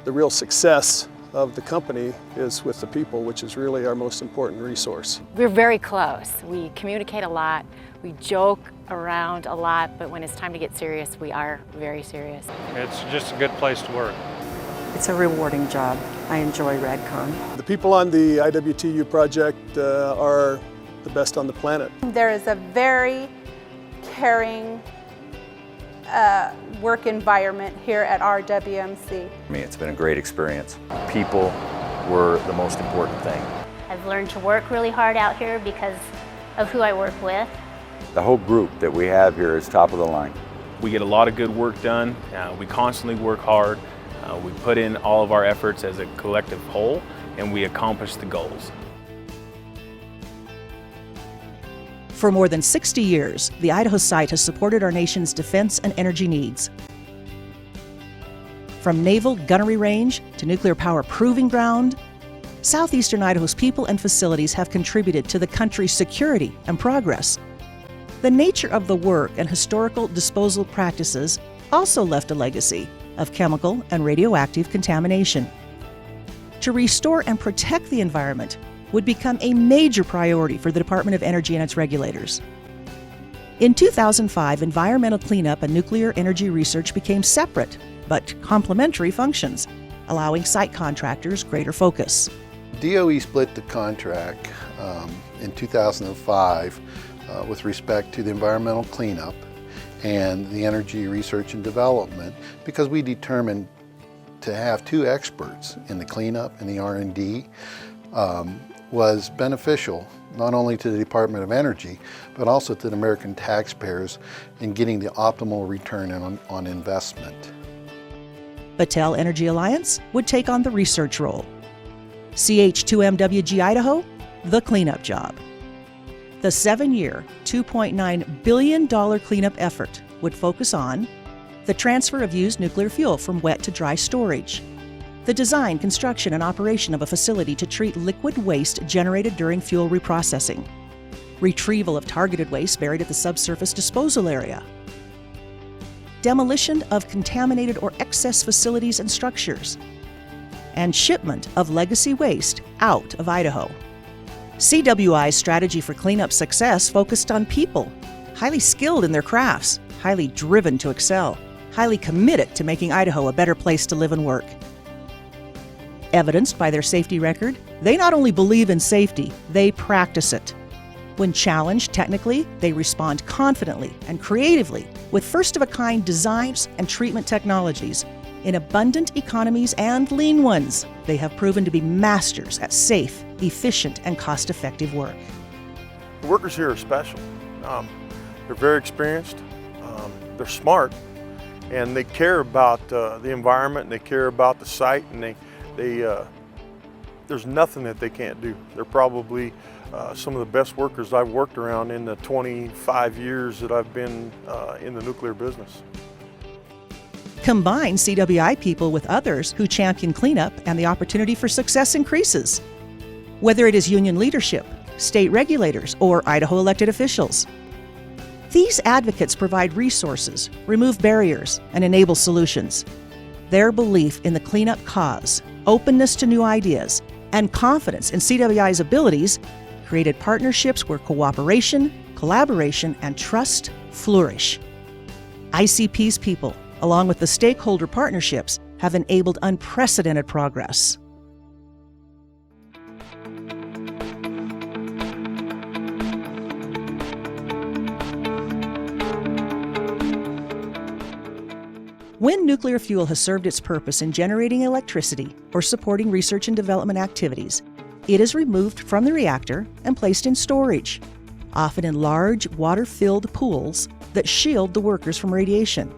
the real success of the company is with the people, which is really our most important resource. We're very close. We communicate a lot, we joke around a lot, but when it's time to get serious, we are very serious. It's just a good place to work. It's a rewarding job. I enjoy RadCon. The people on the IWTU project are the best on the planet. There is a very caring work environment here at RWMC. I mean, it's been a great experience. People were the most important thing. I've learned to work really hard out here because of who I work with. The whole group that we have here is top of the line. We get a lot of good work done. We constantly work hard. We put in all of our efforts as a collective whole, and we accomplish the goals. For more than 60 years, the Idaho site has supported our nation's defense and energy needs. From naval gunnery range to nuclear power proving ground, southeastern Idaho's people and facilities have contributed to the country's security and progress. The nature of the work and historical disposal practices also left a legacy of chemical and radioactive contamination. To restore and protect the environment would become a major priority for the Department of Energy and its regulators. In 2005, environmental cleanup and nuclear energy research became separate but complementary functions, allowing site contractors greater focus. DOE split the contract in 2005 with respect to the environmental cleanup and the energy research and development because we determined to have two experts in the cleanup and the R&D was beneficial not only to the Department of Energy but also to the American taxpayers in getting the optimal return on investment. Battelle Energy Alliance would take on the research role. CH2M-WG Idaho, the cleanup job. The 7-year, $2.9 billion cleanup effort would focus on the transfer of used nuclear fuel from wet to dry storage, the design, construction, and operation of a facility to treat liquid waste generated during fuel reprocessing, retrieval of targeted waste buried at the Subsurface Disposal Area, demolition of contaminated or excess facilities and structures, and shipment of legacy waste out of Idaho. CWI's strategy for cleanup success focused on people, highly skilled in their crafts, highly driven to excel, highly committed to making Idaho a better place to live and work. Evidenced by their safety record, they not only believe in safety, they practice it. When challenged technically, they respond confidently and creatively with first-of-a-kind designs and treatment technologies. In abundant economies and lean ones, they have proven to be masters at safe, efficient, and cost-effective work. The workers here are special. They're very experienced, they're smart, and they care about the environment, and they care about the site, and there's nothing that they can't do. They're probably some of the best workers I've worked around in the 25 years that I've been in the nuclear business. Combine CWI people with others who champion cleanup and the opportunity for success increases. Whether it is union leadership, state regulators, or Idaho elected officials. These advocates provide resources, remove barriers, and enable solutions. Their belief in the cleanup cause, openness to new ideas, and confidence in CWI's abilities created partnerships where cooperation, collaboration, and trust flourish. ICP's people, along with the stakeholder partnerships, have enabled unprecedented progress. When nuclear fuel has served its purpose in generating electricity or supporting research and development activities, it is removed from the reactor and placed in storage, often in large water-filled pools that shield the workers from radiation.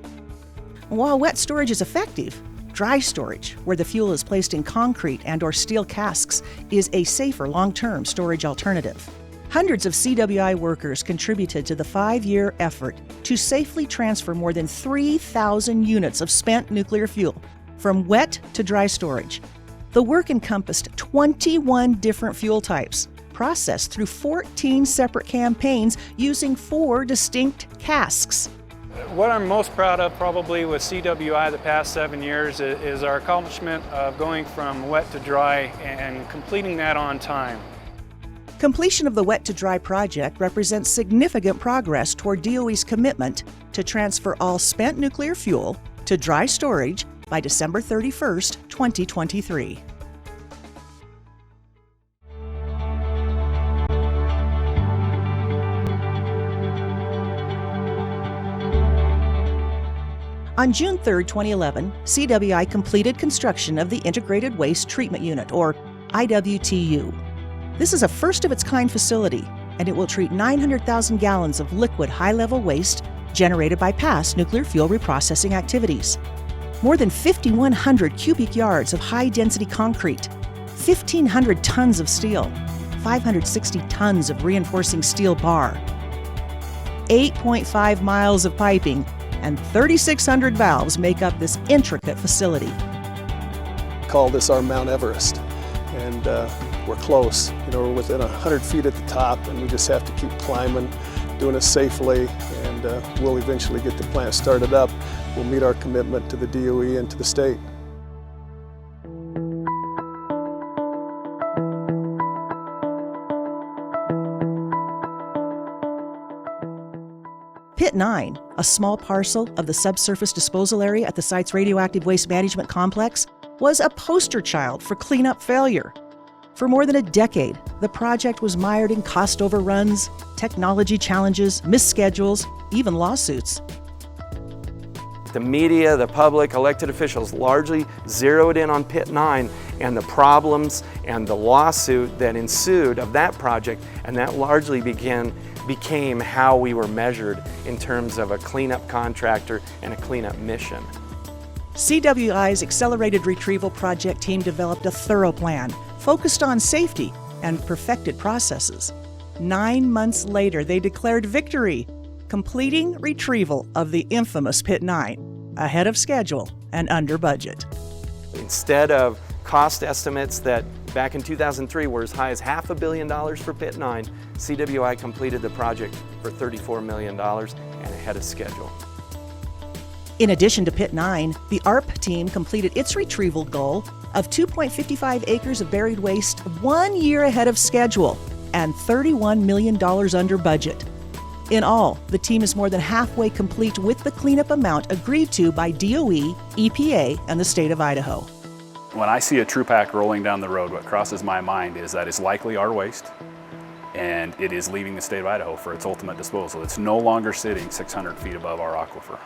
While wet storage is effective, dry storage, where the fuel is placed in concrete and/or steel casks, is a safer long-term storage alternative. Hundreds of CWI workers contributed to the 5-year effort to safely transfer more than 3,000 units of spent nuclear fuel from wet to dry storage. The work encompassed 21 different fuel types, processed through 14 separate campaigns using 4 distinct casks. What I'm most proud of probably with CWI the past 7 years is our accomplishment of going from wet to dry and completing that on time. Completion of the Wet to Dry project represents significant progress toward DOE's commitment to transfer all spent nuclear fuel to dry storage by December 31st, 2023. On June 3, 2011, CWI completed construction of the Integrated Waste Treatment Unit, or IWTU. This is a first-of-its-kind facility, and it will treat 900,000 gallons of liquid high-level waste generated by past nuclear fuel reprocessing activities. More than 5,100 cubic yards of high-density concrete, 1,500 tons of steel, 560 tons of reinforcing steel bar, 8.5 miles of piping, and 3,600 valves make up this intricate facility. Call this our Mount Everest, and we're close. We're within 100 feet at the top, and we just have to keep climbing, doing it safely, and we'll eventually get the plant started up. We'll meet our commitment to the DOE and to the state. Pit 9, a small parcel of the Subsurface Disposal Area at the site's radioactive waste management complex, was a poster child for cleanup failure. For more than a decade, the project was mired in cost overruns, technology challenges, missed schedules, even lawsuits. The media, the public, elected officials largely zeroed in on Pit 9 and the problems and the lawsuit that ensued of that project, and that largely became how we were measured in terms of a cleanup contractor and a cleanup mission. CWI's Accelerated Retrieval project team developed a thorough plan focused on safety and perfected processes. 9 months later, they declared victory, completing retrieval of the infamous Pit 9, ahead of schedule and under budget. Instead of cost estimates that back in 2003 were as high as $500 million for Pit 9, CWI completed the project for $34 million and ahead of schedule. In addition to Pit 9, the ARP team completed its retrieval goal of 2.55 acres of buried waste 1 year ahead of schedule and $31 million under budget. In all, the team is more than halfway complete with the cleanup amount agreed to by DOE, EPA, and the state of Idaho. When I see a TruPack rolling down the road, what crosses my mind is that it's likely our waste, and it is leaving the state of Idaho for its ultimate disposal. It's no longer sitting 600 feet above our aquifer.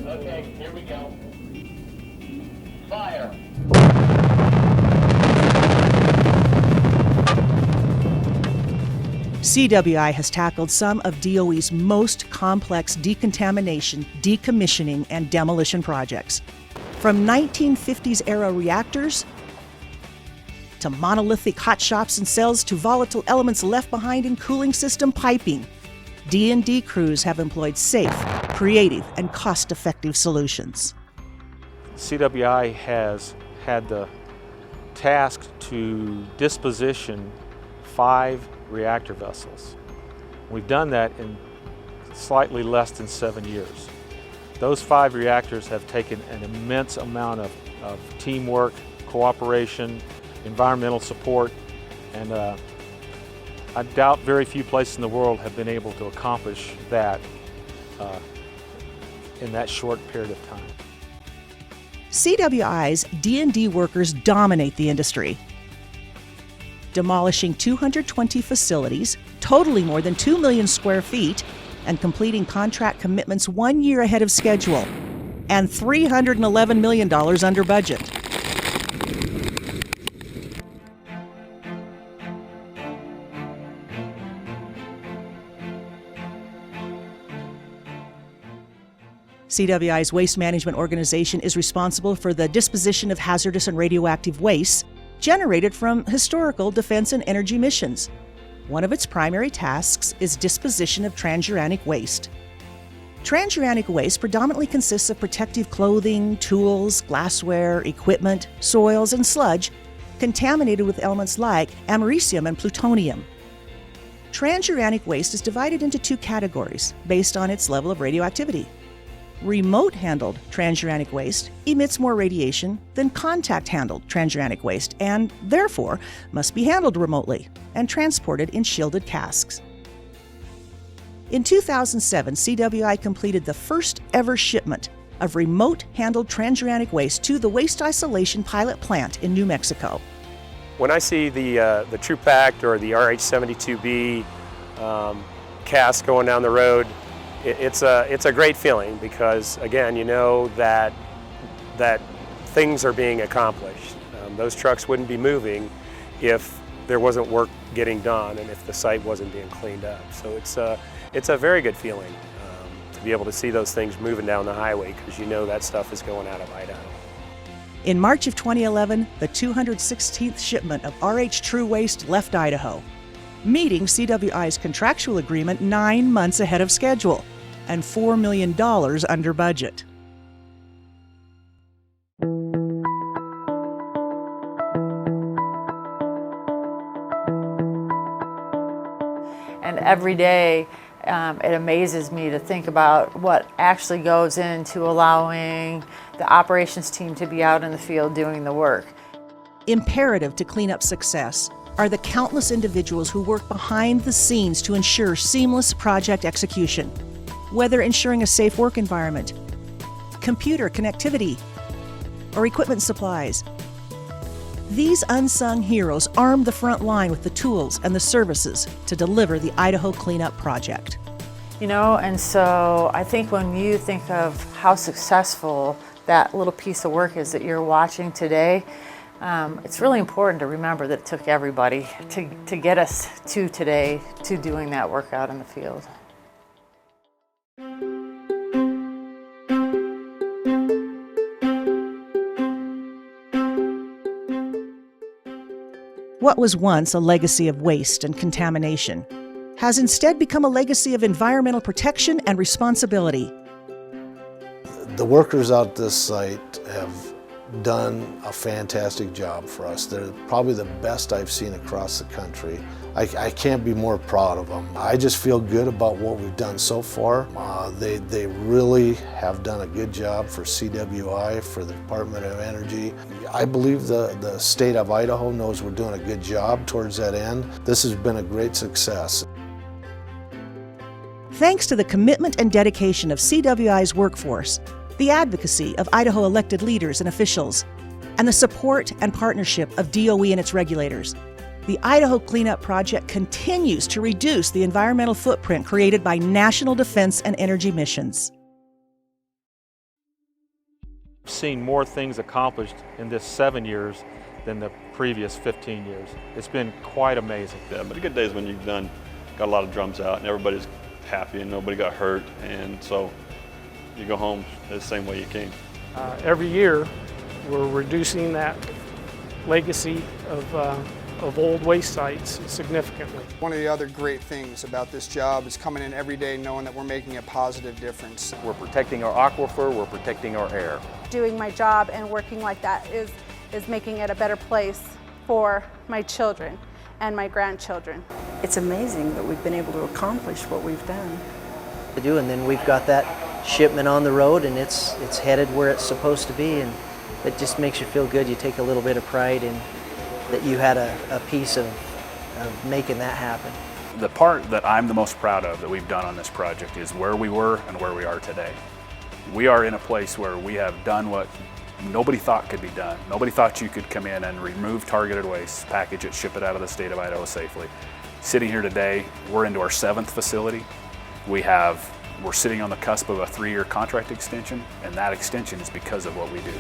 Okay, here we go. Fire! CWI has tackled some of DOE's most complex decontamination, decommissioning, and demolition projects. From 1950s-era reactors to monolithic hot shops and cells to volatile elements left behind in cooling system piping, D&D crews have employed safe, creative, and cost-effective solutions. CWI has had the task to disposition 5 reactor vessels. We've done that in slightly less than 7 years. Those 5 reactors have taken an immense amount of teamwork, cooperation, environmental support, and I doubt very few places in the world have been able to accomplish that in that short period of time. CWI's D&D workers dominate the industry, demolishing 220 facilities, totaling more than 2 million square feet, and completing contract commitments 1 year ahead of schedule, and $311 million under budget. CWI's waste management organization is responsible for the disposition of hazardous and radioactive wastes generated from historical defense and energy missions. One of its primary tasks is disposition of transuranic waste. Transuranic waste predominantly consists of protective clothing, tools, glassware, equipment, soils, and sludge contaminated with elements like americium and plutonium. Transuranic waste is divided into two categories based on its level of radioactivity. Remote-handled transuranic waste emits more radiation than contact-handled transuranic waste and, therefore, must be handled remotely and transported in shielded casks. In 2007, CWI completed the first ever shipment of remote-handled transuranic waste to the Waste Isolation Pilot Plant in New Mexico. When I see the TruPact or the RH72B cask going down the road, it's a great feeling because, again, you know that things are being accomplished. Those trucks wouldn't be moving if there wasn't work getting done and if the site wasn't being cleaned up. So it's a very good feeling to be able to see those things moving down the highway because you know that stuff is going out of Idaho. In March of 2011, the 216th shipment of RH True Waste left Idaho, meeting CWI's contractual agreement 9 months ahead of schedule and $4 million under budget. And every day it amazes me to think about what actually goes into allowing the operations team to be out in the field doing the work. Imperative to cleanup success are the countless individuals who work behind the scenes to ensure seamless project execution, whether ensuring a safe work environment, computer connectivity, or equipment supplies. These unsung heroes arm the front line with the tools and the services to deliver the Idaho Cleanup Project. You know, and so I think when you think of how successful that little piece of work is that you're watching today, it's really important to remember that it took everybody to get us to today, to doing that work out in the field. What was once a legacy of waste and contamination has instead become a legacy of environmental protection and responsibility. The workers out at this site have done a fantastic job for us. They're probably the best I've seen across the country. I can't be more proud of them. I just feel good about what we've done so far. They really have done a good job for CWI, for the Department of Energy. I believe the state of Idaho knows we're doing a good job towards that end. This has been a great success. Thanks to the commitment and dedication of CWI's workforce, the advocacy of Idaho elected leaders and officials, and the support and partnership of DOE and its regulators, the Idaho Cleanup Project continues to reduce the environmental footprint created by national defense and energy missions. I've seen more things accomplished in this 7 years than the previous 15 years. It's been quite amazing. Yeah, but a good day is when you've got a lot of drums out and everybody's happy and nobody got hurt, and so you go home the same way you came. Every year we're reducing that legacy of old waste sites significantly. One of the other great things about this job is coming in every day knowing that we're making a positive difference. We're protecting our aquifer, we're protecting our air. Doing my job and working like that is making it a better place for my children and my grandchildren. It's amazing that we've been able to accomplish what we've done. And then we've got that shipment on the road and it's headed where it's supposed to be, and it just makes you feel good. You take a little bit of pride in that you had a piece of making that happen. The part that I'm the most proud of that we've done on this project is where we were and where we are today. We are in a place where we have done what nobody thought could be done. Nobody thought you could come in and remove targeted waste, package it, ship it out of the state of Idaho safely. Sitting here today, we're into our 7th facility. We're sitting on the cusp of a 3-year contract extension, and that extension is because of what we do.